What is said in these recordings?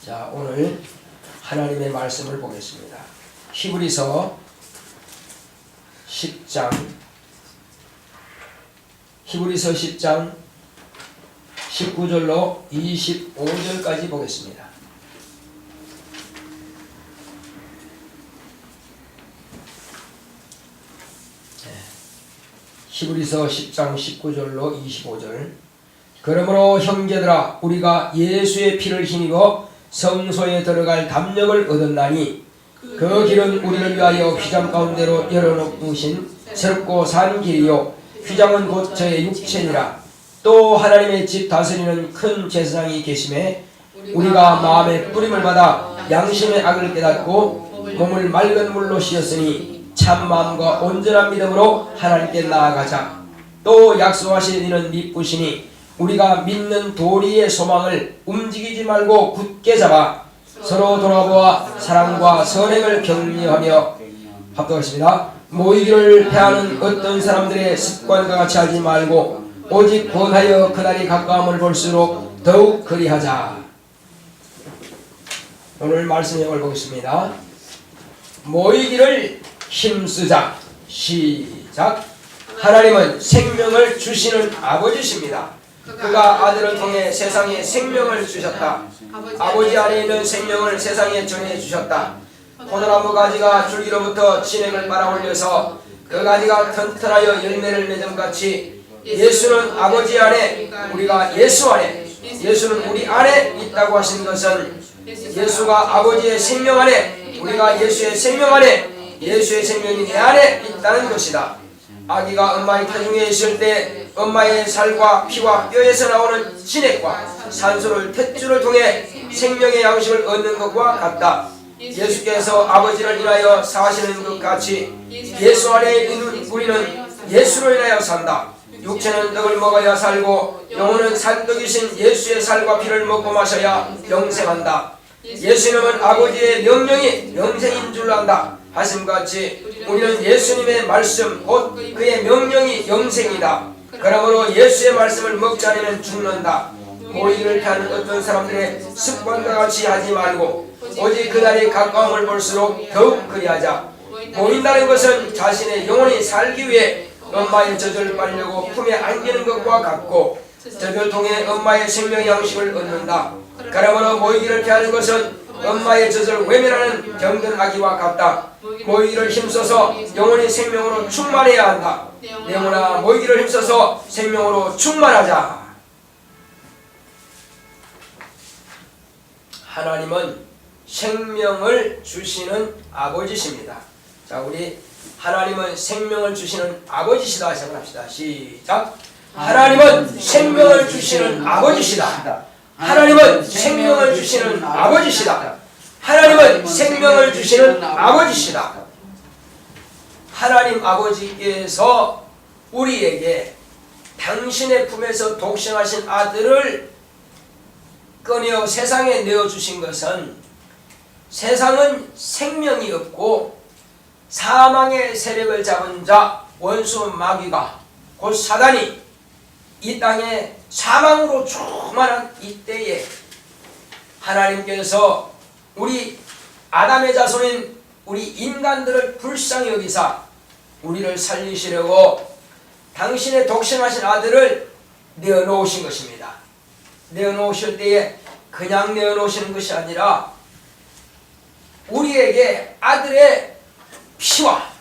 자, 오늘 하나님의 말씀을 보겠습니다. 히브리서 10장 19절로 25절까지 보겠습니다. 히브리서 10장 19절로 25절. 그러므로 형제들아, 우리가 예수의 피를 힘입어 성소에 들어갈 담력을 얻었나니 그 길은 우리를 위하여 휘장 가운데로 열어놓으신 새롭고 산 길이요 휘장은 곧 저의 육체니라. 또 하나님의 집 다스리는 큰 제사장이 계심에 우리가 마음의 뿌림을 받아 양심의 악을 깨닫고 몸을 맑은 물로 씻었으니 참 마음과 온전한 믿음으로 하나님께 나아가자. 또 약속하신 이는 미쁘시니 우리가 믿는 도리의 소망을 움직이지 말고 굳게 잡아 서로 돌아보아 사랑과 선행을 격려하며 합독하겠습니다. 모이기를 패하는 어떤 사람들의 습관과 같이 하지 말고 오직 권하여 그날이 가까움을 볼수록 더욱 그리하자. 오늘 말씀 내용을 보겠습니다. 모이기를 힘쓰자. 시작. 하나님은 생명을 주시는 아버지십니다. 그가 아들을 통해 세상에 생명을 주셨다. 아버지 안에 있는 생명을 세상에 전해주셨다. 포도나무 가지가 줄기로부터 진액을 빨아올려서 그 가지가 튼튼하여 열매를 맺음같이 예수는 아버지 안에, 우리가 예수 안에, 예수는 우리 안에 있다고 하신 것은 예수가 아버지의 생명 안에, 우리가 예수의 생명 안에, 예수의 생명이 내 안에 있다는 것이다. 아기가 엄마의 태중에 있을 때 엄마의 살과 피와 뼈에서 나오는 진액과 산소를 탯줄을 통해 생명의 양식을 얻는 것과 같다. 예수께서 아버지를 인하여 사시는 것 같이 예수 안에 있는 우리는 예수로 인하여 산다. 육체는 떡을 먹어야 살고 영혼은 산떡이신 예수의 살과 피를 먹고 마셔야 영생한다. 예수님은 아버지의 명령이 영생인 줄 안다 하심같이 우리는 예수님의 말씀 곧 그의 명령이 영생이다. 그러므로 예수의 말씀을 먹지 않으면 죽는다. 모이기를 피하는 어떤 사람들의 습관과 같이 하지 말고 오직 그날이 가까움을 볼수록 더욱 그리하자. 모인다는 것은 자신의 영혼이 살기 위해 엄마의 젖을 빨려고 품에 안기는 것과 같고 젖을 통해 엄마의 생명 양식을 얻는다. 그러므로 모이기를 피하는 것은 엄마의 젖을 외면하는 병든 아기와 같다. 모이기를 힘써서 영혼이 생명으로 충만해야 한다. 영혼아, 모이기를 힘써서 생명으로 충만하자. 하나님은 생명을 주시는 아버지십니다. 자, 우리 하나님은 생명을 주시는 아버지시다 시작합시다. 시작. 하나님은 생명을 주시는 아버지시다. 하나님은 생명을 주시는 아버지시다. 하나님은 생명을 주시는 아버지시다. 하나님 아버지께서 우리에게 당신의 품에서 독생하신 아들을 꺼내어 세상에 내어주신 것은 세상은 생명이 없고 사망의 세력을 잡은 자 원수 마귀가 곧 사단이 이 땅에 사망으로 충만한 이때에 하나님께서 우리 아담의 자손인 우리 인간들을 불쌍히 여기사 우리를 살리시려고 당신의 독생하신 아들을 내어놓으신 것입니다. 내어놓으실 때에 그냥 내어놓으시는 것이 아니라 우리에게 아들의 피와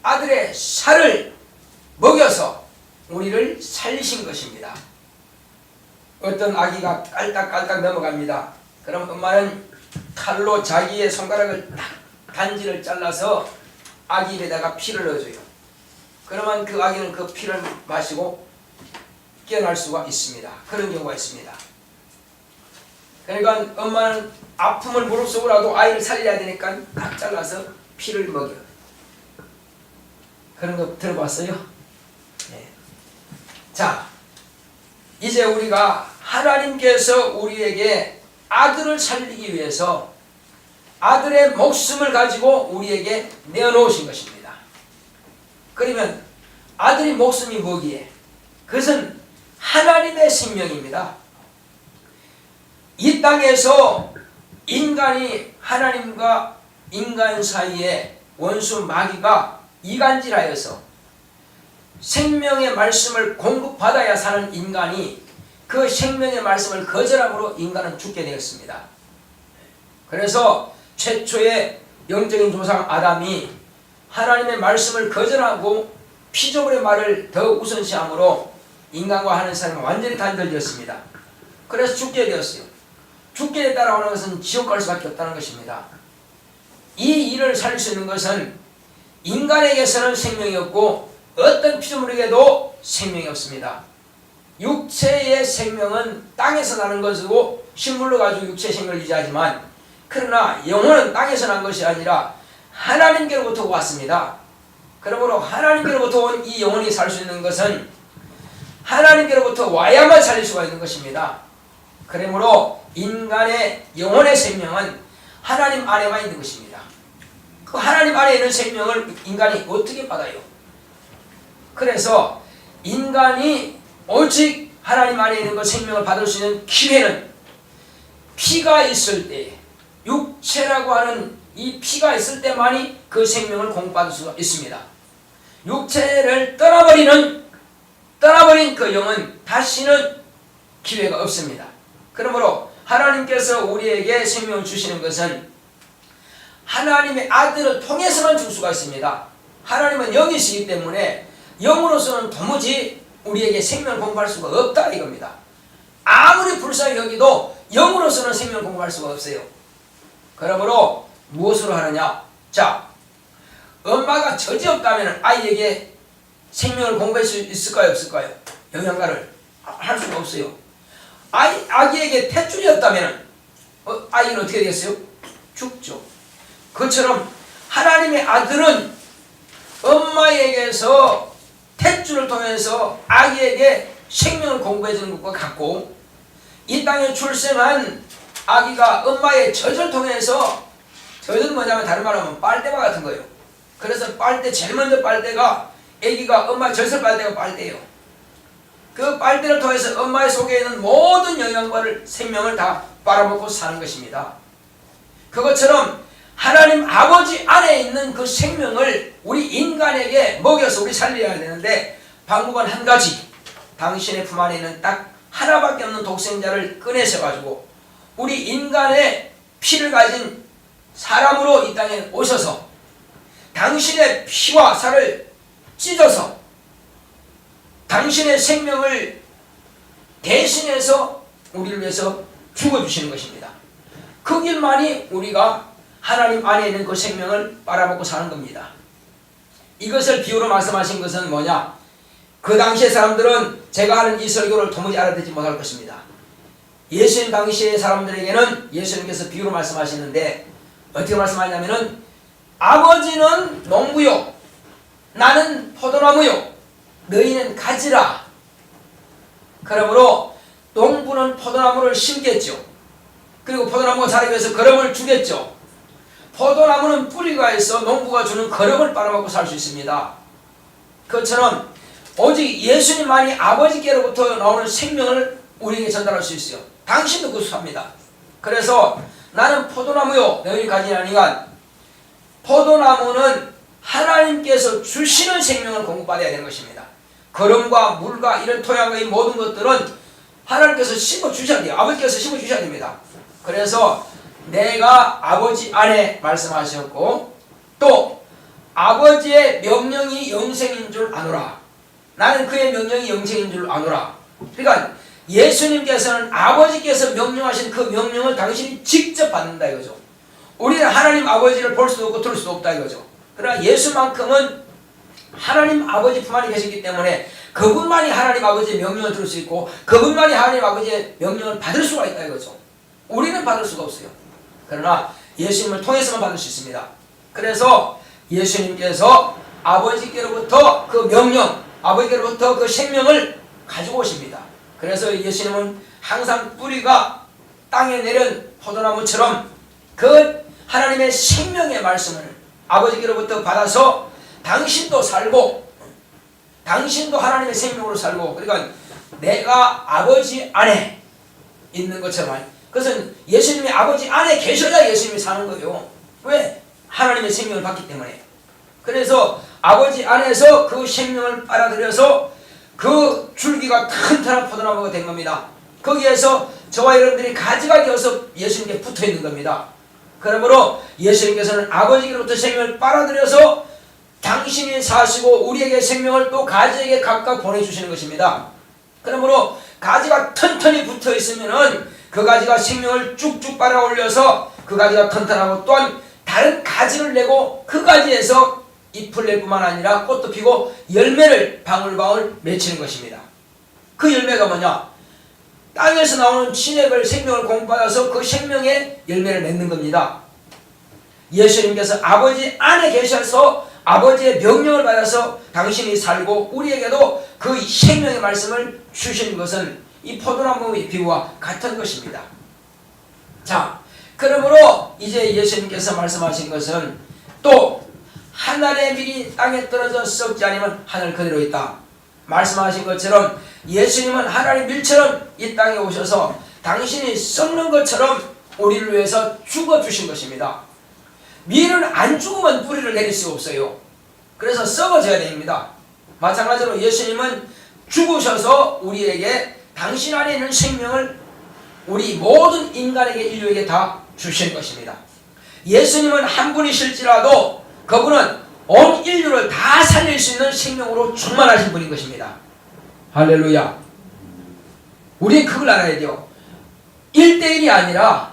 아들의 살을 먹여서 우리를 살리신 것입니다. 어떤 아기가 깔딱깔딱 넘어갑니다. 그럼 엄마는 칼로 자기의 손가락을 단지를 잘라서 아기 입에다가 피를 넣어줘요. 그러면 그 아기는 그 피를 마시고 깨어날 수가 있습니다. 그런 경우가 있습니다. 그러니까 엄마는 아픔을 무릅쓰고라도 아이를 살려야 되니까 딱 잘라서 피를 먹여. 그런 거 들어봤어요? 네. 자, 이제 우리가 하나님께서 우리에게 아들을 살리기 위해서 아들의 목숨을 가지고 우리에게 내어놓으신 것입니다. 그러면 아들의 목숨이 뭐기에? 그것은 하나님의 생명입니다. 이 땅에서 인간이 하나님과 인간 사이에 원수 마귀가 이간질하여서 생명의 말씀을 공급받아야 사는 인간이 그 생명의 말씀을 거절함으로 인간은 죽게 되었습니다. 그래서 최초의 영적인 조상 아담이 하나님의 말씀을 거절하고 피조물의 말을 더 우선시함으로 인간과 하는 사람이 완전히 단절되었습니다. 그래서 죽게 되었어요. 죽게 따라오는 것은 지옥 갈 수밖에 없다는 것입니다. 이 일을 살릴 수 있는 것은 인간에게서는 생명이 없고 어떤 피조물에게도 생명이 없습니다. 육체의 생명은 땅에서 나는 것이고 식물로 가지고 육체의 생명을 유지하지만, 그러나 영혼은 땅에서 난 것이 아니라 하나님께로부터 왔습니다. 그러므로 하나님께로부터 온 이 영혼이 살 수 있는 것은 하나님께로부터 와야만 살릴 수가 있는 것입니다. 그러므로 인간의 영혼의 생명은 하나님 안에만 있는 것입니다. 그 하나님 안에 있는 생명을 인간이 어떻게 받아요? 그래서 인간이 오직 하나님 안에 있는 그 생명을 받을 수 있는 기회는 피가 있을 때, 육체라고 하는 이 피가 있을 때만이 그 생명을 공급받을 수가 있습니다. 육체를 떠나버린 그 영은 다시는 기회가 없습니다. 그러므로 하나님께서 우리에게 생명을 주시는 것은 하나님의 아들을 통해서만 줄 수가 있습니다. 하나님은 영이시기 때문에 영으로서는 도무지 우리에게 생명을 공급할 수가 없다 이겁니다. 아무리 불쌍히 여기도 영으로서는 생명을 공급할 수가 없어요. 그러므로 무엇으로 하느냐? 자, 엄마가 저지 없다면 아이에게 생명을 공급할 수 있을까요? 없을까요? 영양가를 할 수가 없어요. 아기에게 탯줄이 없다면 아이는 어떻게 되겠어요? 죽죠. 그처럼 하나님의 아들은 엄마에게서 탯줄을 통해서 아기에게 생명을 공급해 주는 것과 같고, 이 땅에 출생한 아기가 엄마의 젖을 통해서, 젖은 뭐냐면 다른 말로 하면 빨대바 같은 거예요. 그래서 빨대, 제일 먼저 빨대가 아기가 엄마 젖을 빨대가 빨대예요. 그 빨대를 통해서 엄마의 속에 있는 모든 영양과를, 생명을 다 빨아먹고 사는 것입니다. 그것처럼 하나님 아버지 안에 있는 그 생명을 우리 인간에게 먹여서 우리 살려야 되는데, 방법은 한 가지. 당신의 품 안에 있는 딱 하나밖에 없는 독생자를 꺼내서 가지고 우리 인간의 피를 가진 사람으로 이 땅에 오셔서 당신의 피와 살을 찢어서 당신의 생명을 대신해서 우리를 위해서 죽어주시는 것입니다. 그 길만이 우리가 하나님 안에 있는 그 생명을 빨아먹고 사는 겁니다. 이것을 비유로 말씀하신 것은 뭐냐? 그 당시의 사람들은 제가 하는 이 설교를 도무지 알아듣지 못할 것입니다. 예수님 당시의 사람들에게는 예수님께서 비유로 말씀하시는데 어떻게 말씀하냐면은, 아버지는 농부요, 나는 포도나무요, 너희는 가지라. 그러므로 농부는 포도나무를 심겠죠. 그리고 포도나무가 자라기 위해서 거름을 주겠죠. 포도나무는 뿌리가 있어 농부가 주는 거름을 빨아먹고 살 수 있습니다. 그것처럼 오직 예수님만이 아버지께로부터 나오는 생명을 우리에게 전달할 수 있어요. 당신도 구속합니다. 그래서 나는 포도나무요, 너희 가지나니가, 포도나무는 하나님께서 주시는 생명을 공급받아야 되는 것입니다. 거름과 물과 이런 토양과 이 모든 것들은 하나님께서 심어주셔야 돼요. 아버지께서 심어주셔야 됩니다. 그래서 내가 아버지 안에 말씀하셨고, 또 아버지의 명령이 영생인 줄 아노라. 나는 그의 명령이 영생인 줄 아노라. 그러니까 예수님께서는 아버지께서 명령하신 그 명령을 당신이 직접 받는다 이거죠. 우리는 하나님 아버지를 볼 수도 없고 들을 수도 없다 이거죠. 그러나 예수만큼은 하나님 아버지 품 안에 계시기 때문에 그분만이 하나님 아버지의 명령을 들을 수 있고 그분만이 하나님 아버지의 명령을 받을 수가 있다 이거죠. 우리는 받을 수가 없어요. 그러나 예수님을 통해서만 받을 수 있습니다. 그래서 예수님께서 아버지께로부터 그 명령, 아버지께로부터 그 생명을 가지고 오십니다. 그래서 예수님은 항상 뿌리가 땅에 내린 포도나무처럼 그 하나님의 생명의 말씀을 아버지께로부터 받아서 당신도 살고 당신도 하나님의 생명으로 살고, 그러니까 내가 아버지 안에 있는 것처럼, 그것은 예수님의 아버지 안에 계셔야 예수님이 사는 거예요. 왜? 하나님의 생명을 받기 때문에. 그래서 아버지 안에서 그 생명을 빨아들여서 그 줄기가 튼튼한 포도나무가 된 겁니다. 거기에서 저와 여러분들이 가지가 되어서 예수님께 붙어 있는 겁니다. 그러므로 예수님께서는 아버지로부터 생명을 빨아들여서 당신이 사시고 우리에게 생명을 또 가지에게 각각 보내주시는 것입니다. 그러므로 가지가 튼튼히 붙어 있으면은 그 가지가 생명을 쭉쭉 빨아 올려서 그 가지가 튼튼하고 또한 다른 가지를 내고 그 가지에서 잎을 낼 뿐만 아니라 꽃도 피고 열매를 방울방울 맺히는 것입니다. 그 열매가 뭐냐? 땅에서 나오는 진액을 생명을 공급받아서 그 생명의 열매를 맺는 겁니다. 예수님께서 아버지 안에 계셔서 아버지의 명령을 받아서 당신이 살고 우리에게도 그 생명의 말씀을 주시는 것은 이 포도나무의 비유와 같은 것입니다. 자, 그러므로 이제 예수님께서 말씀하신 것은 또 하늘의 밀이 땅에 떨어져 썩지 않으면 하늘 그대로 있다. 말씀하신 것처럼 예수님은 하나님의 밀처럼 이 땅에 오셔서 당신이 썩는 것처럼 우리를 위해서 죽어주신 것입니다. 밀은 안 죽으면 뿌리를 내릴 수가 없어요. 그래서 썩어져야 됩니다. 마찬가지로 예수님은 죽으셔서 우리에게 당신 안에 있는 생명을 우리 모든 인간에게 인류에게 다 주신 것입니다. 예수님은 한 분이실지라도 그분은 온 인류를 다 살릴 수 있는 생명으로 충만하신 분인 것입니다. 할렐루야. 우리는 그걸 알아야 돼요. 1대1이 아니라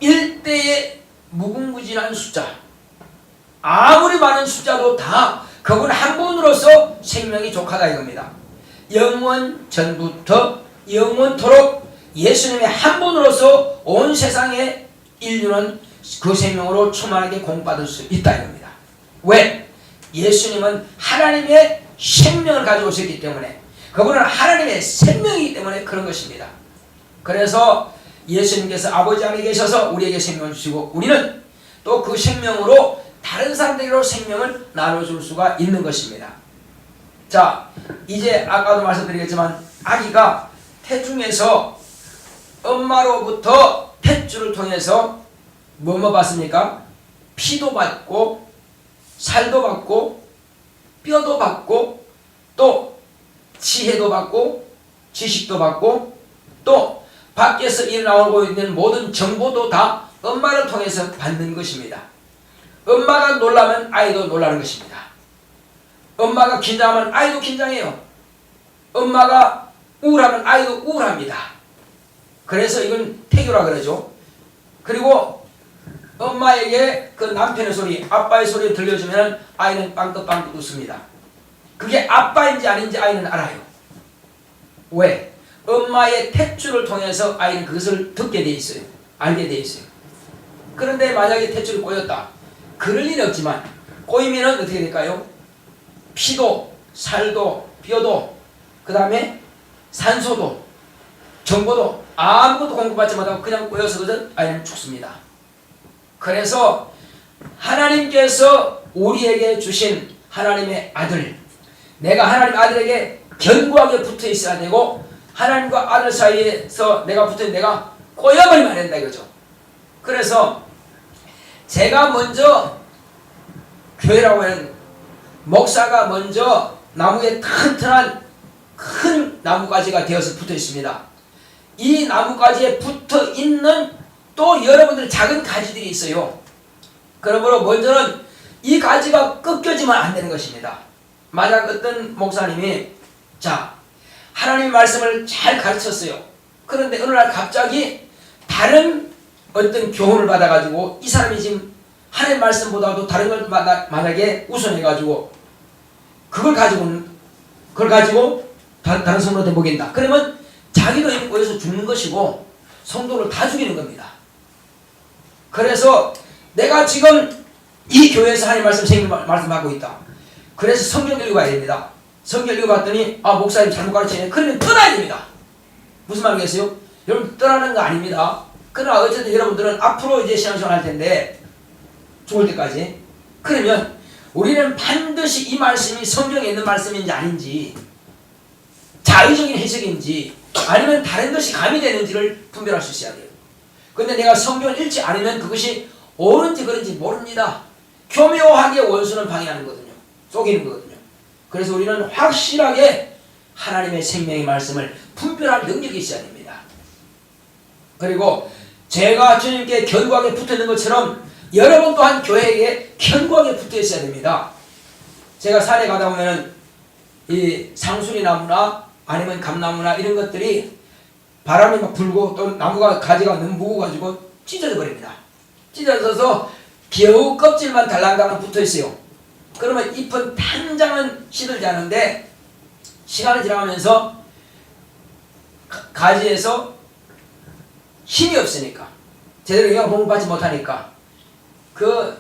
1대의 무궁무진한 숫자, 아무리 많은 숫자도 다 그분 한 분으로서 생명이 족하다 이겁니다. 영원 전부터 영원토록 예수님의 한 분으로서 온 세상의 인류는 그 생명으로 충만하게 공급받을 수 있다 이겁니다. 왜? 예수님은 하나님의 생명을 가지고 오셨기 때문에, 그분은 하나님의 생명이기 때문에 그런 것입니다. 그래서 예수님께서 아버지 안에 계셔서 우리에게 생명을 주시고 우리는 또 그 생명으로 다른 사람들에게로 생명을 나눠줄 수가 있는 것입니다. 자, 이제 아까도 말씀드리겠지만 아기가 태중에서 엄마로부터 탯줄을 통해서 뭐뭐 받습니까? 피도 받고 살도 받고 뼈도 받고 또 지혜도 받고 지식도 받고 또 밖에서 일어나고 있는 모든 정보도 다 엄마를 통해서 받는 것입니다. 엄마가 놀라면 아이도 놀라는 것입니다. 엄마가 긴장하면 아이도 긴장해요. 엄마가 우울하면 아이도 우울합니다. 그래서 이건 태교라 그러죠. 그리고 엄마에게 그 남편의 소리, 아빠의 소리를 들려주면 아이는 빵긋빵긋 웃습니다. 그게 아빠인지 아닌지 아이는 알아요. 왜? 엄마의 탯줄을 통해서 아이는 그것을 듣게 돼 있어요. 알게 돼 있어요. 그런데 만약에 탯줄이 꼬였다. 그럴 일은 없지만 꼬이면 어떻게 될까요? 피도 살도 뼈도 그 다음에 산소도 정보도 아무것도 공급받지 못하고 그냥 꼬여서 아이는 죽습니다. 그래서 하나님께서 우리에게 주신 하나님의 아들, 내가 하나님 아들에게 견고하게 붙어 있어야 되고 하나님과 아들 사이에서 내가 붙어있는 내가 꼬여버리면 안 된다 이거죠. 그래서 제가 먼저 교회라고 하는 목사가 먼저 나무에 튼튼한 큰 나무가지가 되어서 붙어 있습니다. 이 나무가지에 붙어 있는 또 여러분들 작은 가지들이 있어요. 그러므로 먼저는 이 가지가 꺾여지면 안 되는 것입니다. 만약 어떤 목사님이 자 하나님 말씀을 잘 가르쳤어요. 그런데 어느 날 갑자기 다른 어떤 교훈을 받아가지고 이 사람이 지금 하나님 말씀보다도 다른 걸 만약에 우선해가지고 그걸 가지고 다른 성도한테 먹인다. 그러면 자기도 이미 꼬여서 죽는 것이고 성도를 다 죽이는 겁니다. 그래서 내가 지금 이 교회에서 하나님 말씀 생명 말씀하고 있다. 그래서 성경 읽어봐야 됩니다. 성경 읽어봤더니 아 목사님 잘못 가르치네. 그러면 떠나야 됩니다. 무슨 말이겠어요? 여러분 떠나는 거 아닙니다. 그러나 어쨌든 여러분들은 앞으로 이제 신앙생활 할 텐데 죽을 때까지 그러면 우리는 반드시 이 말씀이 성경에 있는 말씀인지 아닌지 자의적인 해석인지 아니면 다른 것이 가미되는지를 분별할 수 있어야 돼요. 근데 내가 성경을 읽지 않으면 그것이 옳은지 그런지 모릅니다. 교묘하게 원수는 방해하는 거거든요. 속이는 거거든요. 그래서 우리는 확실하게 하나님의 생명의 말씀을 분별할 능력이 있어야 됩니다. 그리고 제가 주님께 견고하게 붙어 있는 것처럼 여러분 또한 교회에 견고하게 붙어 있어야 됩니다. 제가 산에 가다 보면 이 상수리 나무나 아니면 감나무나 이런 것들이 바람이 막 불고 또 나무가 가지가 너무 무거워가지고 찢어져 버립니다. 찢어져서 겨우 껍질만 달랑달랑 붙어 있어요. 그러면 잎은 당장은 시들지 않은데 시간이 지나가면서 가지에서 힘이 없으니까 제대로 영양 공급받지 못하니까 그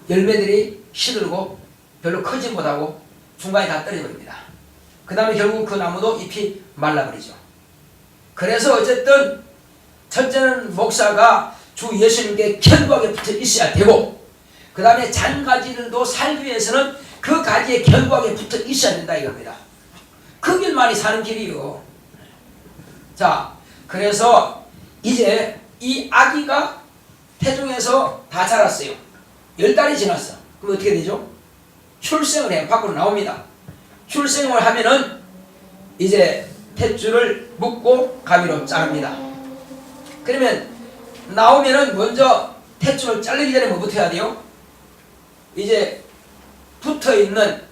열매들이 시들고 별로 크지 못하고 중간에 다 떨어져 버립니다. 그 다음에 결국 그 나무도 잎이 말라버리죠. 그래서 어쨌든 첫째는 목사가 주 예수님께 견고하게 붙어 있어야 되고, 그 다음에 잔가지들도 살기 위해서는 그 가지에 견고하게 붙어 있어야 된다 이겁니다. 그 길만이 사는 길이요. 자, 그래서 이제 이 아기가 태중에서 다 자랐어요. 10달이 지났어. 그럼 어떻게 되죠? 출생을 해요. 밖으로 나옵니다. 출생을 하면은 이제 탯줄을 묶고 가위로 자릅니다. 그러면 나오면은 먼저 탯줄을 자르기 전에 뭐부터 해야 돼요? 이제 붙어있는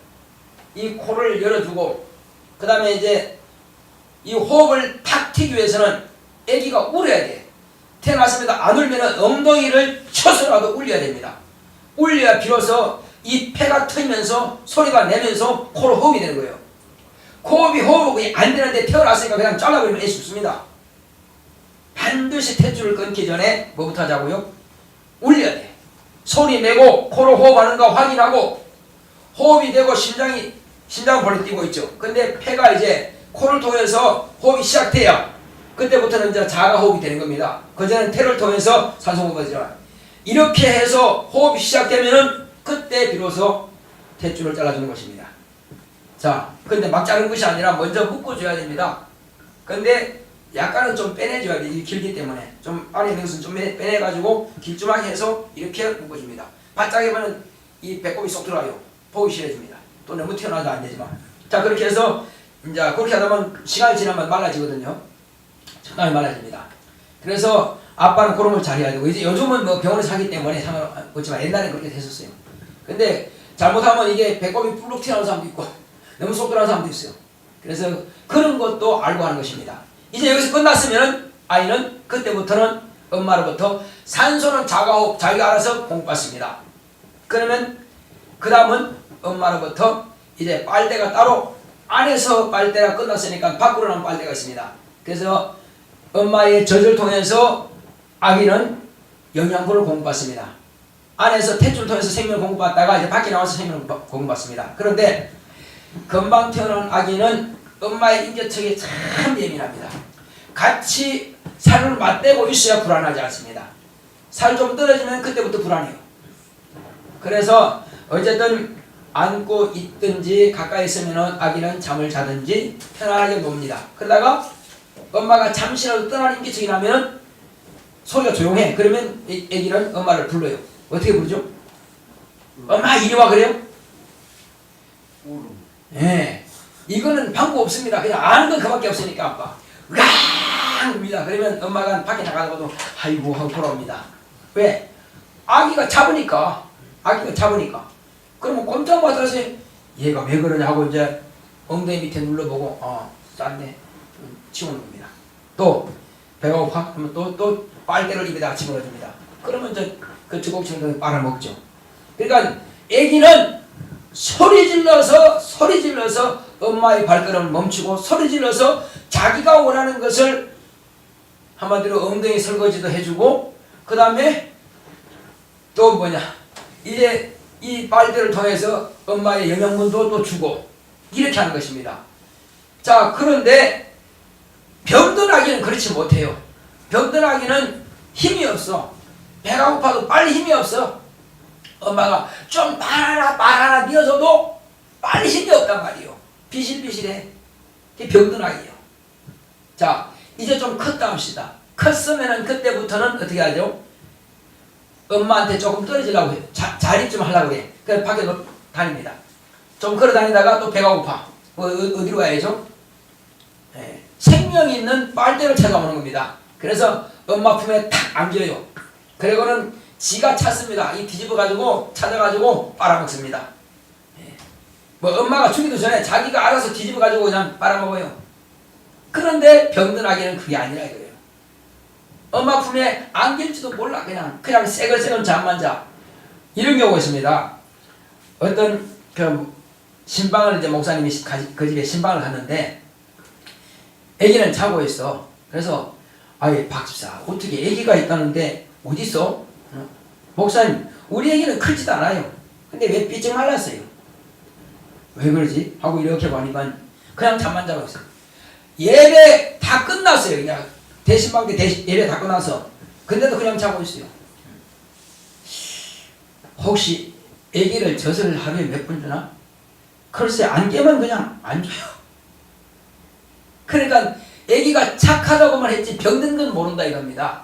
이 코를 열어주고, 그 다음에 이제 이 호흡을 탁 튀기 위해서는 아기가 울어야 돼. 태어났습니다. 안 울면은 엉덩이를 쳐서라도 울려야 됩니다. 울려야 비로소 이 폐가 트이면서 소리가 내면서 코로 호흡이 되는 거예요. 호흡이 안 되는데 태어났으니까 그냥 잘라버리면 애시 없습니다. 반드시 탯줄을 끊기 전에 뭐부터 하자고요? 울려야 돼. 소리 내고 코로 호흡하는가 확인하고, 호흡이 되고 심장은 벌써 뛰고 있죠. 근데 폐가 이제 코를 통해서 호흡이 시작돼야 그때부터는 이제 자가 호흡이 되는 겁니다. 그전에는 폐를 통해서 산소 호흡하지만, 이렇게 해서 호흡이 시작되면은 그때 비로소 탯줄을 잘라주는 것입니다. 자, 근데 막 자른 것이 아니라 먼저 묶어줘야 됩니다. 근데 약간은 좀 빼내줘야 돼. 이게 길기 때문에 좀 안에 있는 것은 좀 빼내가지고 길쭉하게 해서 이렇게 묶어줍니다. 바짝 하면 이 배꼽이 쏙 들어가요. 보기 싫어집니다. 또 너무 튀어나와도 안 되지만. 자, 그렇게 해서 이제 그렇게 하다 보면 시간이 지나면 말라지거든요. 적당히 말라집니다. 그래서 아빠는 그런 걸 잘해야 되고, 이제 요즘은 뭐 병원에서 하기 때문에 상관없지만 옛날에 그렇게 됐었어요. 근데 잘못하면 이게 배꼽이 불룩 튀어나오는 사람도 있고 너무 쏙 들어가는 사람도 있어요. 그래서 그런 것도 알고 하는 것입니다. 이제 여기서 끝났으면 아이는 그때부터는 엄마로부터 산소는 자가호흡 자기가 알아서 공급받습니다. 그러면 그 다음은 엄마로부터 이제 빨대가 따로, 안에서 빨대가 끝났으니까 밖으로 나온 빨대가 있습니다. 그래서 엄마의 젖을 통해서 아기는 영양분을 공급받습니다. 안에서 탯줄을 통해서 생명을 공급받다가 이제 밖에 나와서 생명을 공급받습니다. 그런데 금방 태어난 아기는 엄마의 인격척이 참 예민합니다. 같이 살을 맞대고 있어야 불안하지 않습니다. 살 좀 떨어지면 그때부터 불안해요. 그래서 어쨌든 안고 있든지 가까이 있으면 아기는 잠을 자든지 편안하게 놉니다. 그러다가 엄마가 잠시라도 떠나는 인기척이 나면 소리가 조용해. 그러면 아기는 엄마를 불러요. 어떻게 부르죠? 엄마 이리 와 그래요? 예. 이거는 방법 없습니다. 그냥 아는 건 그밖에 없으니까 아빠 으앙입니다. 그러면 엄마가 밖에 나가고도 아이고 하고 돌아옵니다. 왜? 아기가 잡으니까. 그러면 꼼짝 못해서 얘가 왜 그러냐고 이제 엉덩이 밑에 눌러보고 쌌네 치우는 겁니다. 또 배가 고파? 그러면 또 빨대를 입에다가 집어넣어줍니다. 그러면 이제 그 주걱처럼 빨아먹죠. 그러니까 애기는 소리 질러서 엄마의 발걸음을 멈추고 소리 질러서 자기가 원하는 것을 한마디로 엉덩이 설거지도 해주고, 그 다음에 또 뭐냐, 이제 이 빨대를 통해서 엄마의 영양분도 또 주고 이렇게 하는 것입니다. 자, 그런데 병든 아기는 그렇지 못해요. 병든 아기는 힘이 없어. 배가 고파도 빨리 힘이 없어. 엄마가 좀 말 하나 미어서도 빨리 힘이 없단 말이에요. 비실비실해. 그게 병든 아기예요. 자, 이제 좀 컸다 합시다. 컸으면은 그때부터는 어떻게 하죠? 엄마한테 조금 떨어지려고 해요. 자립 좀 하려고 해. 그래서 밖에 다닙니다. 좀 걸어 다니다가 또 배가 고파. 어디로 가야죠? 네. 생명 있는 빨대를 찾아오는 겁니다. 그래서 엄마 품에 탁 안겨요. 그리고는 지가 찾습니다. 이 뒤집어가지고 찾아가지고 빨아먹습니다. 네. 뭐 엄마가 주기도 전에 자기가 알아서 뒤집어가지고 그냥 빨아먹어요. 그런데 병든 아기는 그게 아니라 이거예요. 엄마 품에 안길지도 몰라. 그냥 새글새글 잠만 자. 이런 경우가 있습니다. 어떤 그 신방을 이제 목사님이 그 집에 신방을 갔는데 아기는 자고 있어. 그래서 아이 박집사 어떻게 아기가 있다는데 어디 있어? 목사님 우리 아기는 크지도 않아요. 근데 왜 삐쩍 말랐어요? 왜 그러지? 하고 이렇게 보니까 그냥 잠만 자고 있어요. 예배 다 끝났어요. 그냥 대신방 때 예배 다 끝나서 근데도 그냥 자고 있어요. 혹시 아기를 젖을 하루에 몇 번 주나? 글쎄 안 깨면 그냥 안 줘요. 그러니까 아기가 착하다고만 했지 병든 건 모른다 이겁니다.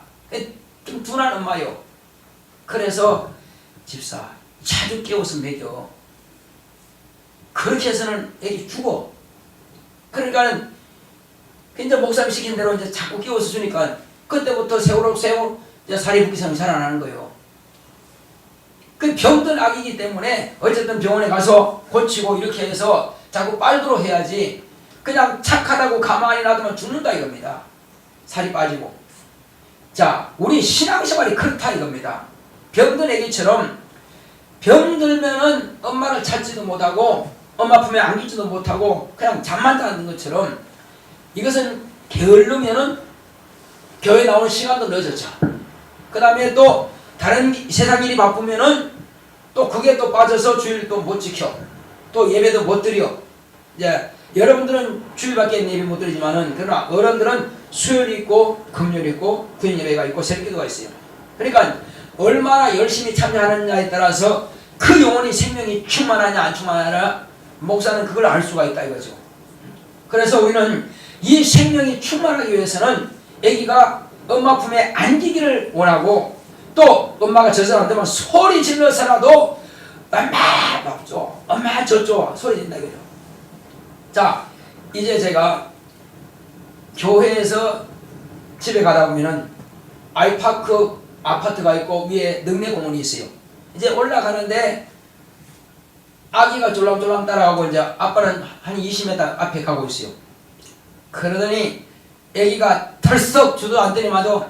좀 둔한 엄마요. 그래서 집사 자주 깨워서 먹여. 그렇게 해서는 아기 죽어. 그러니까 이제 목사님 시킨 대로 이제 자꾸 깨워서 주니까 그때부터 세월 이제 사리부기성이 살아나는 거예요. 그 병든 아기이기 때문에 어쨌든 병원에 가서 고치고 이렇게 해서 자꾸 빨도록 해야지 그냥 착하다고 가만히 놔두면 죽는다 이겁니다. 살이 빠지고. 자, 우리 신앙생활이 그렇다 이겁니다. 병든 아기처럼 병들면은 엄마를 찾지도 못하고 엄마 품에 안기지도 못하고 그냥 잠만 자는 것처럼 이것은 게을르면은 교회 나오는 시간도 늦어져. 그 다음에 또 다른 세상 일이 바쁘면은 또 그게 또 빠져서 주일 또 못 지켜. 또 예배도 못 드려. 이제 여러분들은 주일밖에 예배 못 드리지만은 그러나 어른들은 수요일 있고 금요일 있고 구인 예배가 있고 새벽기도가 있어요. 그러니까 얼마나 열심히 참여하느냐에 따라서 그 영혼이 생명이 충만하냐 안 충만하냐 목사는 그걸 알 수가 있다 이거죠. 그래서 우리는 이 생명이 충만하기 위해서는 아기가 엄마 품에 안기기를 원하고 또 엄마가 젖을 안 되면 소리 질러서라도 엄마 밥 줘, 엄마 젖 줘 소리 질른다 이거죠. 자, 이제 제가 교회에서 집에 가다 보면은 아이파크 아파트가 있고 위에 능내공원이 있어요. 이제 올라가는데 아기가 쫄랑쫄랑 따라가고 이제 아빠는 한 20m 앞에 가고 있어요. 그러더니 아기가 털썩 주도 않더니마도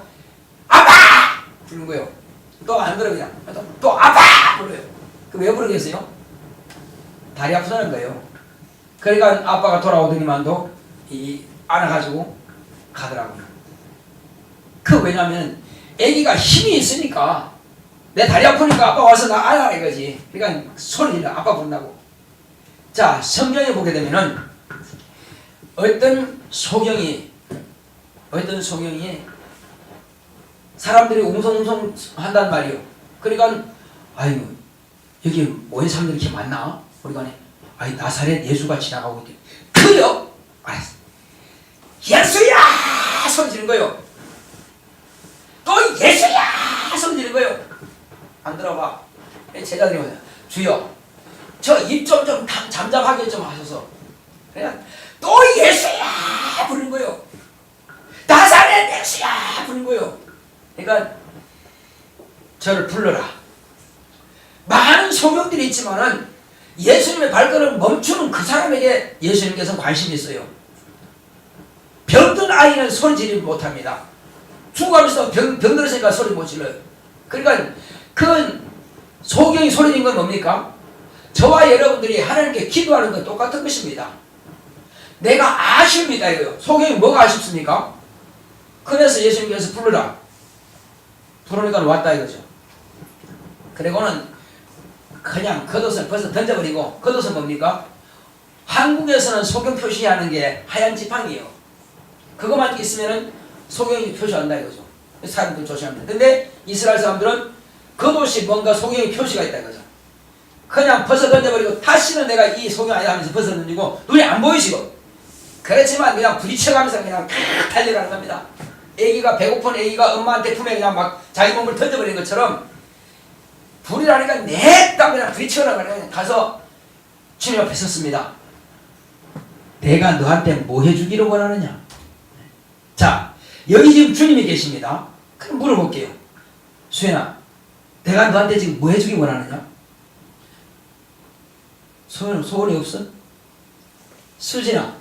아빠! 부르는 거예요. 또 안 들어 그냥. 또 아빠! 불러요. 그 왜 부르겠어요? 다리 아프다는 거예요. 그러니까 아빠가 돌아오더니만도 안아가지고 가더라고요. 그 왜냐면 아기가 힘이 있으니까 내 다리 아프니까 아빠 와서 나 안아라 이거지. 그러니까 소리 질러 아빠 부른다고. 자, 성경에 보게 되면은 어떤 소경이 사람들이 웅성웅성 한단 말이요. 그러니까 아유 여기 왜 사람들이 이렇게 많나? 그러니까 아이 나사렛 예수가 지나가고 있대. 그요? 알았어. 예수야! 소리 지르는 거요. 또 예수야! 소리 지르는 거요. 안 들어봐. 제자들이 뭐냐? 주여, 저 입 좀 잠잠하게 좀 하셔서. 그냥 또 예수야! 부르는 거요. 나사렛 예수야! 부르는 거요. 그러니까 저를 불러라. 많은 소명들이 있지만은 예수님의 발걸음을 멈추는 그 사람에게 예수님께서는 관심이 있어요. 병든 아이는 소리 지르지 못합니다. 죽어가면서 병들었으니까 소리 못 질러요. 그러니까 그 소경이 소리 지른 건 뭡니까? 저와 여러분들이 하나님께 기도하는 건 똑같은 것입니다. 내가 아쉽니다 이거요. 소경이 뭐가 아쉽습니까? 그래서 예수님께서 부르라. 부르니까 왔다 이거죠. 그리고는 그냥 겉옷을 벗어 던져버리고, 겉옷은 뭡니까? 한국에서는 소경 표시하는 게 하얀 지팡이에요. 그것만 있으면은 소경이 표시한다 이거죠. 사람들 조심합니다. 근데 이스라엘 사람들은 겉옷이 뭔가 소경이 표시가 있다 이거죠. 그냥 벗어 던져버리고 다시는 내가 이 소경 아니다 하면서 벗어 던지고 눈이 안 보이시고, 그렇지만 그냥 부딪혀가면서 그냥 달려가는 겁니다. 애기가 배고픈 애기가 엄마한테 품에 그냥 막 자기 몸을 던져버리는 것처럼 불이라니까 냈다 그냥 부딪혀라 그래. 가서 주님 앞에 섰습니다. 내가 너한테 뭐 해주기를 원하느냐? 자, 여기 지금 주님이 계십니다. 그럼 물어볼게요. 수연아, 내가 너한테 지금 뭐 해주기 원하느냐? 소원이 없어? 수진아,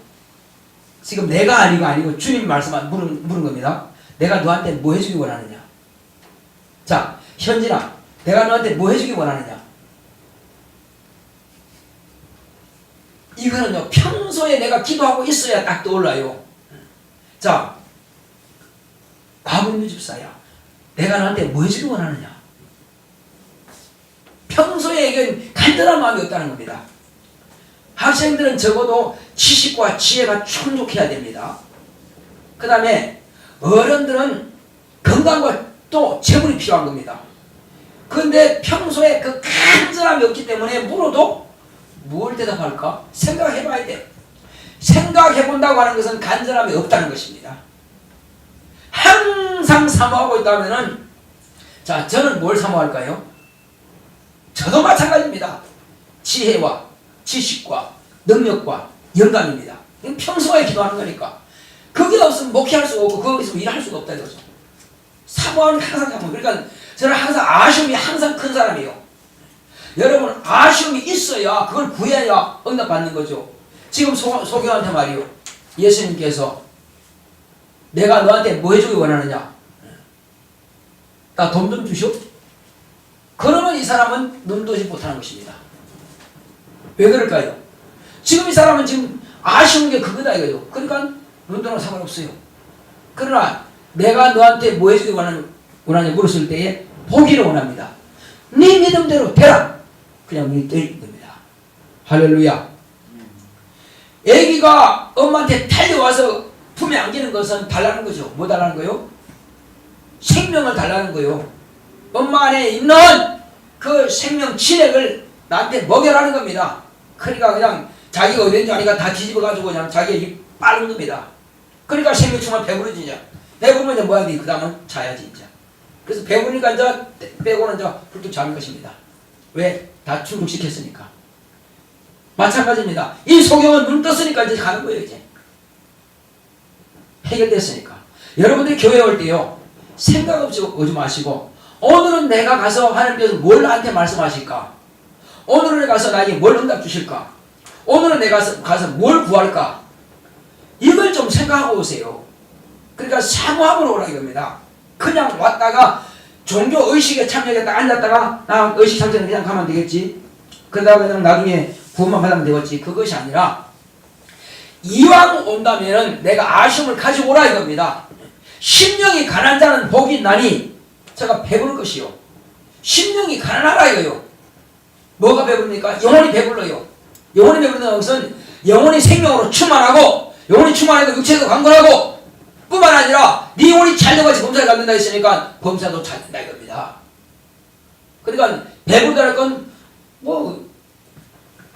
지금 내가 아니고 주님 말씀만 물은 겁니다. 내가 너한테 뭐 해주기 원하느냐? 자, 현진아, 내가 너한테 뭐 해주기 원하느냐? 이거는요, 평소에 내가 기도하고 있어야 딱 떠올라요. 자, 박은유 집사야, 내가 너한테 뭐 해주기 원하느냐? 평소에 이건 간절한 마음이 없다는 겁니다. 학생들은 적어도 지식과 지혜가 충족해야 됩니다. 그 다음에 어른들은 건강과 또 재물이 필요한 겁니다. 그런데 평소에 그 간절함이 없기 때문에 물어도 뭘 대답할까? 생각해봐야 돼. 생각해본다고 하는 것은 간절함이 없다는 것입니다. 항상 사모하고 있다면은, 자, 저는 뭘 사모할까요? 저도 마찬가지입니다. 지혜와 지식과 능력과 영감입니다. 이건 평소에 기도하는 거니까. 그게 없으면 목회할 수가 없고 거기서 일할 수가 없다 이거죠. 사모하는 항상 사모. 그러니까 저는 항상 아쉬움이 항상 큰 사람이에요. 여러분, 아쉬움이 있어야 그걸 구해야 응답받는 거죠. 지금 소경한테 말이요, 예수님께서 내가 너한테 뭐 해주기 원하느냐? 나 돈 좀 주시오? 그러면 이 사람은 눈도지 못하는 것입니다. 왜 그럴까요? 지금 이 사람은 지금 아쉬운 게 그거다 이거죠. 그러니까 눈도랑 상관없어요. 그러나 내가 너한테 뭐 해주기 원하냐 물었을 때에 보기를 원합니다. 네 믿음대로 되라. 그냥 눈이 떠있는 겁니다. 할렐루야. 애기가 엄마한테 달려와서 품에 안기는 것은 달라는 거죠. 뭐 달라는 거요? 생명을 달라는 거요. 엄마 안에 있는 그 생명 진액을 나한테 먹여라는 겁니다. 그러니까 그냥 자기가 어딘지 아니까 다 뒤집어가지고 그냥 자기의 입 빠른 겁니다. 그러니까 생명충만 배부르지냐. 배부르면 이제 뭐 해야 돼? 그 다음은 자야지 이제. 그래서 배부르니까 이제 빼고는 이제 훌쩍 자는 것입니다. 왜? 다 충족시켰으니까. 마찬가지입니다. 이 소경은 눈 떴으니까 이제 가는 거예요, 이제. 해결됐으니까. 여러분들이 교회 올 때요, 생각 없이 오지 마시고, 오늘은 내가 가서 하나님께서 뭘 나한테 말씀하실까? 오늘은 가서 나에게 뭘 응답 주실까? 오늘은 내가 가서 뭘 구할까? 이걸 좀 생각하고 오세요. 그러니까 사모함으로 오라 이겁니다. 그냥 왔다가 종교 의식에 참여했다가 앉았다가 나 의식 상태는 그냥 가면 되겠지. 그러다가 그냥 나중에 구원만 받으면 되겠지. 그것이 아니라 이왕 온다면은 내가 아쉬움을 가지고 오라 이겁니다. 심령이 가난한 자는 복이 있나니 제가 배부를 것이요. 심령이 가난하라 이거요. 뭐가 배부릅니까? 영혼이 배불러요. 영혼이 배부르는 것은 영혼이 생명으로 충만하고 영혼이 충만하고 육체도 강건하고 뿐만 아니라 네 영혼이 잘돼가지고 범사를 갖는다 했으니까 범사도 잘 된다 이겁니다. 그러니까 배부르다는 건 뭐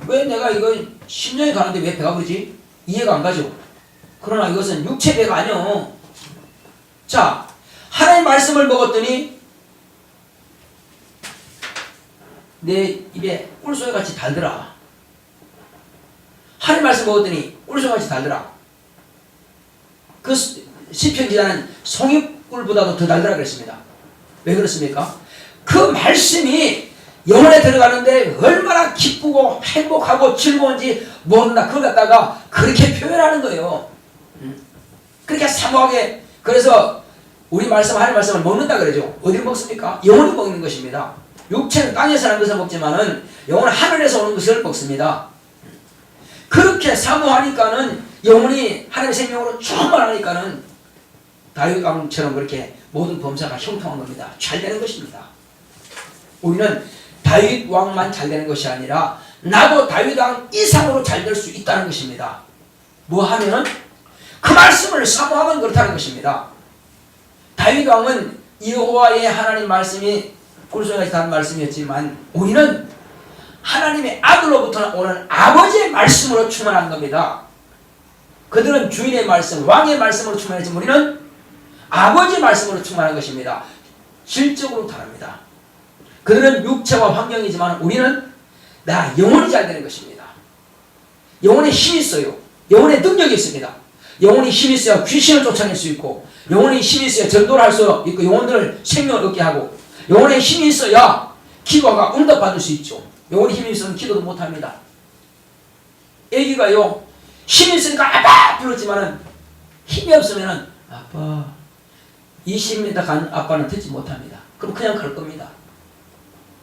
왜 내가 이거 심령이 가는데 왜 배가 부르지? 이해가 안 가죠. 그러나 이것은 육체 배가 아니요. 자, 하나님 말씀을 먹었더니 내 입에 꿀소리같이 달더라. 하나님 말씀 먹었더니 꿀소리같이 달더라. 그 시편 기자는 송이꿀보다도 더 달더라 그랬습니다. 왜 그렇습니까? 그 말씀이 영혼에 들어가는데 얼마나 기쁘고 행복하고 즐거운지 모른다. 그걸 갖다가 그렇게 표현하는 거예요. 그렇게 사모하게. 그래서 우리 말씀, 하나님 말씀을 먹는다 그러죠. 어디로 먹습니까? 영혼이 먹는 것입니다. 육체는 땅에서 나는 것을 먹지만은 영혼은 하늘에서 오는 것을 먹습니다. 그렇게 사모하니까는 영혼이 하나님의 생명으로 충만하니까는 다윗 왕처럼 그렇게 모든 범사가 형통한 겁니다. 잘 되는 것입니다. 우리는 다윗 왕만 잘 되는 것이 아니라 나도 다윗 왕 이상으로 잘 될 수 있다는 것입니다. 뭐 하면은 그 말씀을 사모하면 그렇다는 것입니다. 다윗 왕은 여호와의 하나님 말씀이 꿀소리같이 다는 말씀이었지만 우리는 하나님의 아들로부터 오는 아버지의 말씀으로 충만한 겁니다. 그들은 주인의 말씀, 왕의 말씀으로 충만했지만 우리는 아버지 말씀으로 충만한 것입니다. 질적으로 다릅니다. 그들은 육체와 환경이지만 우리는 나 영혼이 잘 되는 것입니다. 영혼에 힘이 있어요. 영혼에 능력이 있습니다. 영혼이 힘이 있어야 귀신을 쫓아낼 수 있고, 영혼에 힘이 있어야 전도를 할 수 있고, 영혼들을 생명을 얻게 하고, 영혼에 힘이 있어야 기도가 응답받을 수 있죠. 영혼에 힘이 있으면 기도도 못합니다. 애기가요, 힘이 있으니까 아빠 부르지만은 힘이 없으면은 아빠 20m 간 아빠는 듣지 못합니다. 그럼 그냥 갈 겁니다.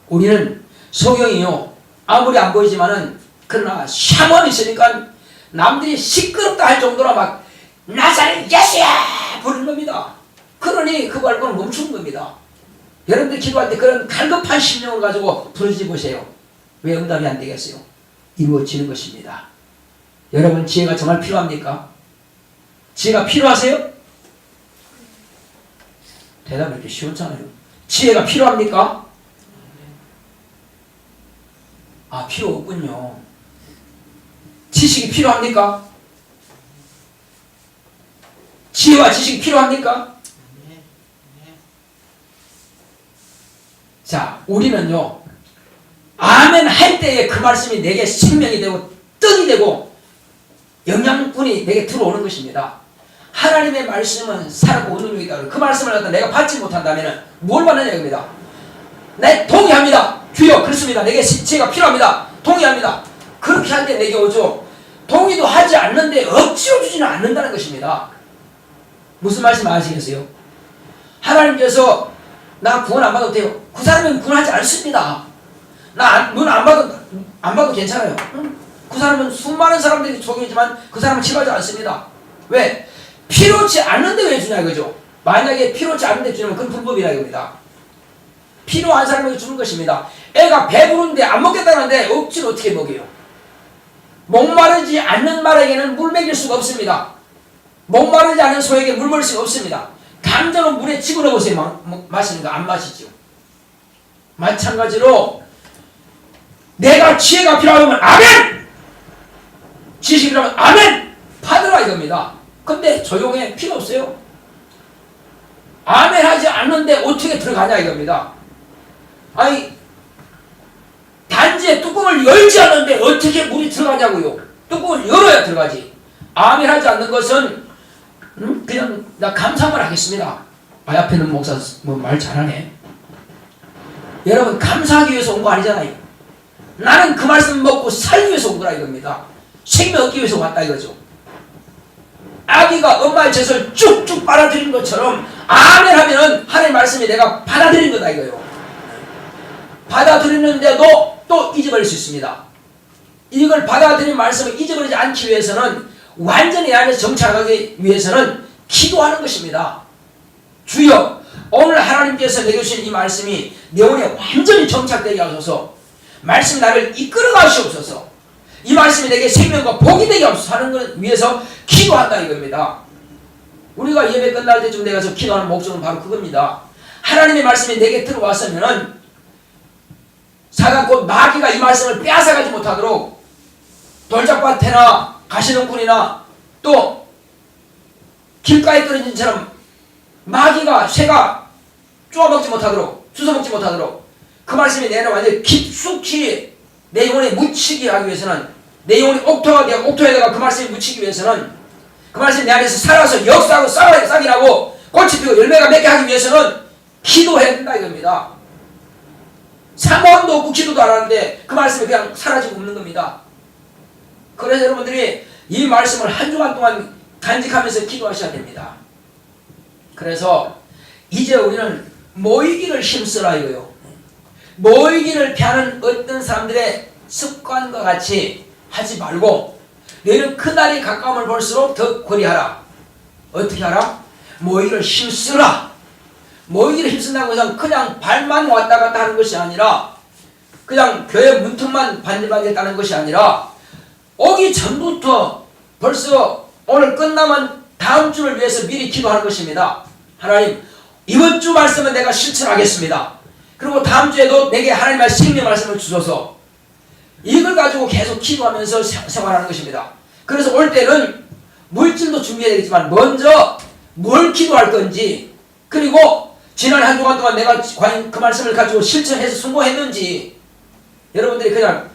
우리는 성경이요, 아무리 안 보이지만은 그러나 샤먼이 있으니까 남들이 시끄럽다 할 정도로 막 나사렛 예수야 부르는 겁니다. 그러니 그 발걸음 멈추는 겁니다. 여러분들 기도할 때 그런 갈급한 심령을 가지고 부르지 보세요. 왜 응답이 안 되겠어요? 이루어지는 것입니다. 여러분 지혜가 정말 필요합니까? 지혜가 필요하세요? 대답이 이렇게 쉬웠잖아요. 지혜가 필요합니까? 아, 필요 없군요. 지식이 필요합니까? 지혜와 지식이 필요합니까? 자, 우리는요, 아멘 할 때에 그 말씀이 내게 생명이 되고 떡이 되고 영양분이 내게 들어오는 것입니다. 하나님의 말씀은 살았고 운명이다. 그 말씀을 갖다 내가 받지 못한다면 뭘 받느냐 이겁니다. 네, 동의합니다. 주여, 그렇습니다. 내게 지혜가 필요합니다. 동의합니다. 그렇게 할 때 내게 오죠. 동의도 하지 않는데 억지로 주지는 않는다는 것입니다. 무슨 말씀 아시겠어요? 하나님께서 나 구원 안 받아도 돼요. 그 사람은 구원하지 않습니다. 나 눈 안 봐도 괜찮아요. 그 사람은 수많은 사람들이 속이지만 그 사람은 치료하지 않습니다. 왜? 필요치 않는데 왜 주냐 이거죠. 만약에 필요치 않는데 주면 그건 불법이라 이겁니다. 필요한 사람에게 주는 것입니다. 애가 배부른데 안 먹겠다는데 억지로 어떻게 먹여요? 목마르지 않는 말에게는 물 먹일 수가 없습니다. 목마르지 않은 소에게 물 먹일 수가 없습니다. 감자로 물에 집어넣어 보세요. 마시는 거 안 마시죠. 마찬가지로 내가 지혜가 필요하면 아멘! 지식이 필요하면 아멘! 받으라 이겁니다. 근데 조용해. 필요 없어요. 아멘 하지 않는데 어떻게 들어가냐 이겁니다. 아니, 단지에 뚜껑을 열지 않는데 어떻게 물이 들어가냐고요. 뚜껑을 열어야 들어가지. 아멘 하지 않는 것은 그냥 나 감상만 하겠습니다. 아, 앞에 있는 목사 말 잘하네. 여러분, 감사하기 위해서 온 거 아니잖아요. 나는 그 말씀 먹고 살기 위해서 온 거라 이겁니다. 생명 얻기 위해서 왔다 이거죠. 아기가 엄마의 젖을 쭉쭉 빨아들인 것처럼 아멘 하면은 하나님의 말씀이 내가 받아들인 거다 이거예요. 받아들이는데도 또 잊어버릴 수 있습니다. 이걸 받아들인 말씀을 잊어버리지 않기 위해서는, 완전히 안에서 정착하기 위해서는 기도하는 것입니다. 주여, 오늘 하나님께서 내게 주신 이 말씀이 내 영혼에 완전히 정착되게 하소서. 말씀이 나를 이끌어 가시옵소서. 이 말씀이 내게 생명과 복이 되게 하소서 하는 걸 위해서 기도한다 이겁니다. 우리가 예배 끝날 때쯤 내가서 기도하는 목적은 바로 그겁니다. 하나님의 말씀이 내게 들어왔으면은 사단꽃 마귀가 이 말씀을 빼앗아가지 못하도록 돌짝밭에나 가시덤굴이나 또 길가에 떨어진 것처럼 마귀가 새가 쪼아먹지 못하도록, 주워먹지 못하도록 그 말씀이 내 안에 완전히 깊숙이 내 영혼에 묻히게 하기 위해서는, 내 영혼이 옥토에다가 그 말씀이 묻히기 위해서는, 그 말씀이 내 안에서 살아서 역사하고 싹이 나고 꽃이 피고 열매가 맺게 하기 위해서는 기도해야 된다 이겁니다. 사모함도 없고 기도도 안 하는데 그 말씀이 그냥 사라지고 없는 겁니다. 그래서 여러분들이 이 말씀을 한 주간 동안 간직하면서 기도하셔야 됩니다. 그래서 이제 우리는 모이기를 힘쓰라 이거요. 모이기를 피하는 어떤 사람들의 습관과 같이 하지 말고, 너희는 그날이 가까움을 볼수록 더 고리하라. 어떻게 하라? 모이기를 힘쓰라. 모이기를 힘쓴다는 것은 그냥 발만 왔다 갔다 하는 것이 아니라, 그냥 교회 문턱만 반질반질다는 것이 아니라, 오기 전부터 벌써 오늘 끝나면 다음 주를 위해서 미리 기도하는 것입니다. 하나님, 이번 주 말씀은 내가 실천하겠습니다. 그리고 다음 주에도 내게 하나님의 생명 말씀을 주소서. 이걸 가지고 계속 기도하면서 생활하는 것입니다. 그래서 올 때는 물질도 준비해야 되겠지만 먼저 뭘 기도할 건지, 그리고 지난 한 주간 동안 내가 과연 그 말씀을 가지고 실천해서 성공했는지, 여러분들이 그냥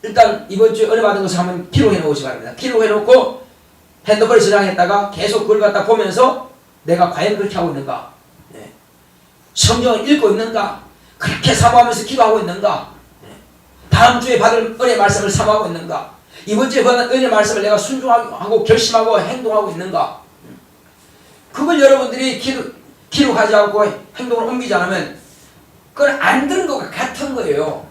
일단 이번 주에 은혜 받은 것을 한번 기록해 놓으시기 바랍니다. 기록해 놓고 핸드폰에 저장했다가 계속 그걸 갖다 보면서 내가 과연 그렇게 하고 있는가, 네. 성경을 읽고 있는가, 그렇게 사모하면서 기도하고 있는가, 네. 다음 주에 받을 은혜 말씀을 사모하고 있는가, 이번 주에 받은 은혜 말씀을 내가 순종하고 결심하고 행동하고 있는가. 그걸 여러분들이 기록하지 않고 행동을 옮기지 않으면 그건 안 들은 것과 같은 거예요.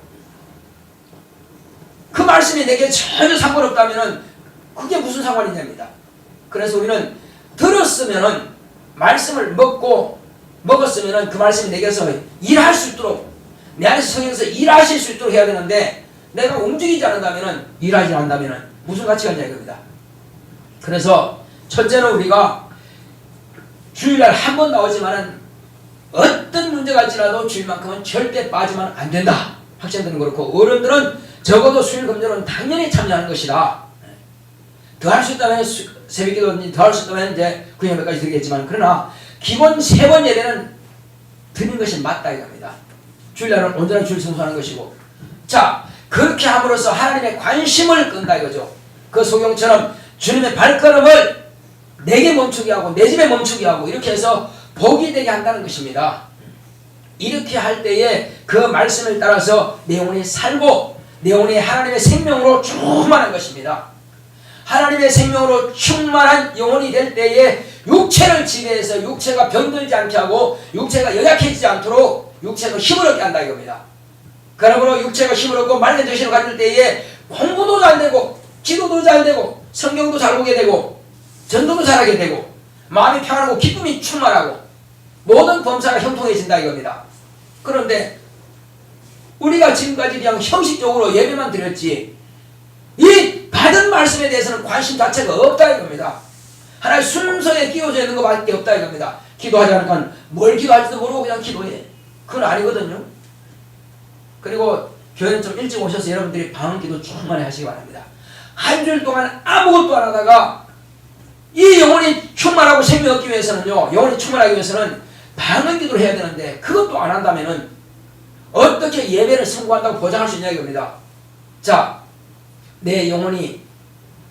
그 말씀이 내게 전혀 상관없다면 그게 무슨 상관이냐입니다. 그래서 우리는 들었으면 말씀을 먹었으면 그 말씀이 내게서 일할 수 있도록, 내 안에서 성령에서 일하실 수 있도록 해야 되는데, 내가 움직이지 않는다면, 일하지 않는다면 무슨 가치가 있냐 이겁니다. 그래서 첫째는 우리가 주일날 한 번 나오지만은 어떤 문제가 있지라도 주일만큼은 절대 빠지면 안 된다. 학생들은 그렇고, 어른들은 적어도 수요일 금요일은 당연히 참여하는 것이다. 더 할 수 있다면 새벽기도 더 할 수 있다면 이제 그 예배까지 드리겠지만, 그러나 기본 3번 예배는 드리는 것이 맞다 이겁니다. 주일날은 온전한 주일 성수하는 것이고, 자, 그렇게 함으로써 하나님의 관심을 끈다 이거죠. 그 소경처럼 주님의 발걸음을 내게 멈추게 하고 내 집에 멈추게 하고 이렇게 해서 복이 되게 한다는 것입니다. 이렇게 할 때에 그 말씀을 따라서 내 영혼이 살고 내 영혼이 하나님의 생명으로 충만한 것입니다. 하나님의 생명으로 충만한 영혼이 될 때에 육체를 지배해서 육체가 병들지 않게 하고 육체가 연약해지지 않도록 육체가 힘을 얻게 한다 이겁니다. 그러므로 육체가 힘을 얻고 맑은 정신을 가질 때에 공부도 잘 되고 기도도 잘 되고 성경도 잘 보게 되고 전도도 잘하게 되고 마음이 평안하고 기쁨이 충만하고 모든 범사가 형통해진다 이겁니다. 그런데 우리가 지금까지 그냥 형식적으로 예배만 드렸지 이 받은 말씀에 대해서는 관심 자체가 없다 이겁니다. 하나의 순서에 끼워져 있는 것밖에 없다 이겁니다. 기도하지 않으니까 뭘 기도할지도 모르고 그냥 기도해. 그건 아니거든요. 그리고 교회는 좀 일찍 오셔서 여러분들이 방언기도 충만히 하시기 바랍니다. 한 주일 동안 아무것도 안 하다가 이 영혼이 충만하고 생명 얻기 위해서는요, 영혼이 충만하기 위해서는 방언기도를 해야 되는데 그것도 안 한다면은 어떻게 예배를 성공한다고 보장할 수 있냐 이겁니다. 자, 내 영혼이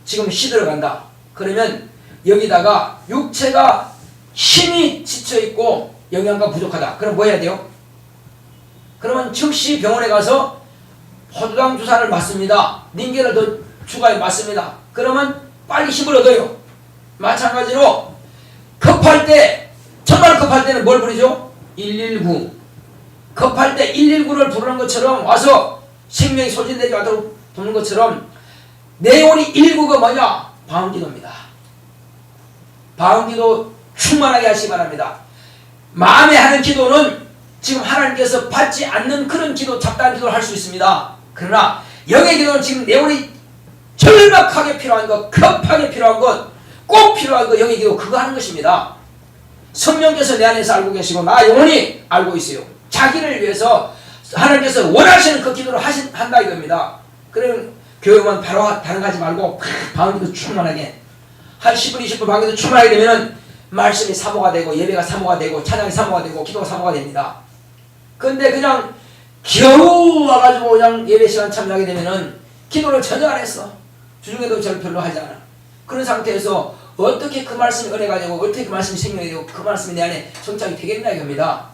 지금 시들어간다. 그러면 여기다가 육체가 힘이 지쳐있고 영양가 부족하다. 그럼 뭐 해야 돼요? 그러면 즉시 병원에 가서 포도당 주사를 맞습니다. 링겔을 더 추가해 맞습니다. 그러면 빨리 힘을 얻어요. 마찬가지로 급할 때, 정말 급할 때는 뭘 부르죠? 119. 급할 때 119를 부르는 것처럼 와서 생명이 소진되지 않도록 돕는 것처럼 내 영혼이 119가 뭐냐? 방언기도입니다. 방언기도 충만하게 하시기 바랍니다. 마음에 하는 기도는 지금 하나님께서 받지 않는 그런 기도, 잡다한 기도를 할 수 있습니다. 그러나 영의 기도는 지금 내 영혼이 절박하게 필요한 것, 급하게 필요한 것, 꼭 필요한 것, 영의 기도 그거 하는 것입니다. 성령께서 내 안에서 알고 계시고 나 영혼이 알고 있어요. 자기를 위해서 하나님께서 원하시는 그 기도를 한다 이겁니다. 그러면 교회만 바로 다른 거 하지 말고 방언기도 충만하게 한 10분 20분 방언기도 충만하게 되면은 말씀이 사모가 되고 예배가 사모가 되고 찬양이 사모가 되고 기도가 사모가 됩니다. 근데 그냥 겨우 와가지고 그냥 예배 시간 참여하게 되면은 기도를 전혀 안 했어. 주중에도 별로 하지 않아. 그런 상태에서 어떻게 그 말씀이 은혜가 되고 어떻게 그 말씀이 생명이 되고 그 말씀이 내 안에 정착이 되겠나 이겁니다.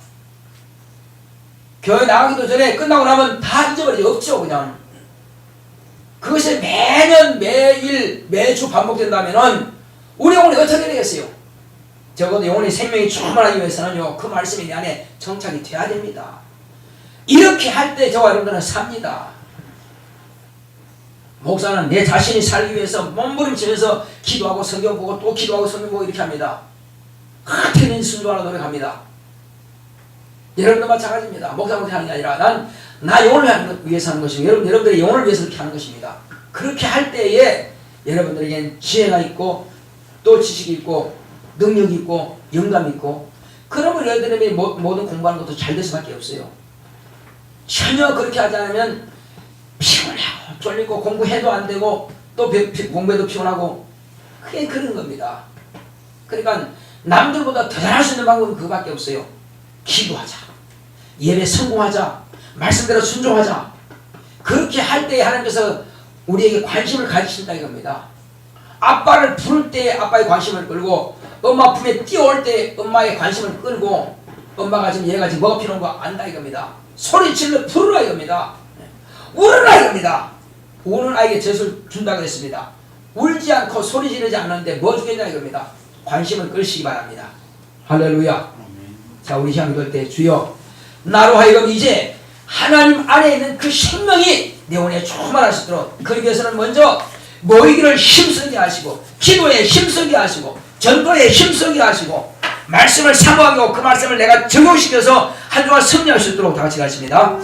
교회 나가기도 전에 끝나고 나면 다 잊어버리지 없죠 그냥. 그것이 매년 매일 매주 반복된다면은 우리 영혼이 어떻게 되겠어요? 적어도 영혼의 생명이 충만하기 위해서는요 그 말씀이 내 안에 정착이 돼야 됩니다. 이렇게 할 때 저와 여러분들은 삽니다. 목사는 내 자신이 살기 위해서 몸부림치면서 기도하고 성경 보고 또 기도하고 성경 보고 이렇게 합니다. 어떻게든 순종하려 노력합니다. 여러분도 마찬가지입니다. 목사가 그렇게 하는 게 아니라 나 영혼을 위해서 하는 것이고 여러분들의 영혼을 위해서 그렇게 하는 것입니다. 그렇게 할 때에 여러분들에겐 지혜가 있고 또 지식이 있고 능력이 있고 영감이 있고 그러면 여러분들이 모든 공부하는 것도 잘 될 수밖에 없어요. 전혀 그렇게 하지 않으면 피곤하고 쫄리고 공부해도 안 되고 또 공부해도 피곤하고 그게 그런 겁니다. 그러니까 남들보다 더 잘할 수 있는 방법은 그거밖에 없어요. 기도하자. 예배 성공하자. 말씀대로 순종하자. 그렇게 할 때 하나님께서 우리에게 관심을 가지신다 이겁니다. 아빠를 부를 때 아빠의 관심을 끌고 엄마 품에 뛰어올 때 엄마의 관심을 끌고 엄마가 지금 얘가 지금 뭐가 필요한 거 안다 이겁니다. 소리질러 부르라 이겁니다. 울으라 이겁니다. 우는 아이에게 젖을 준다 그랬습니다. 울지 않고 소리 지르지 않는데 뭐 주겠냐 이겁니다. 관심을 끌시기 바랍니다. 할렐루야. 자, 우리 시간 기도할 때 주여 나로 하여금 이제 하나님 안에 있는 그 생명이 내 영혼에 충만할 수 있도록 그러기 위해서는 먼저 모이기를 힘쓰게 하시고 기도에 힘쓰게 하시고 전도에 힘쓰게 하시고 말씀을 사모하고 그 말씀을 내가 적용시켜서 한 주간 승리할 수 있도록 다 같이 가십니다.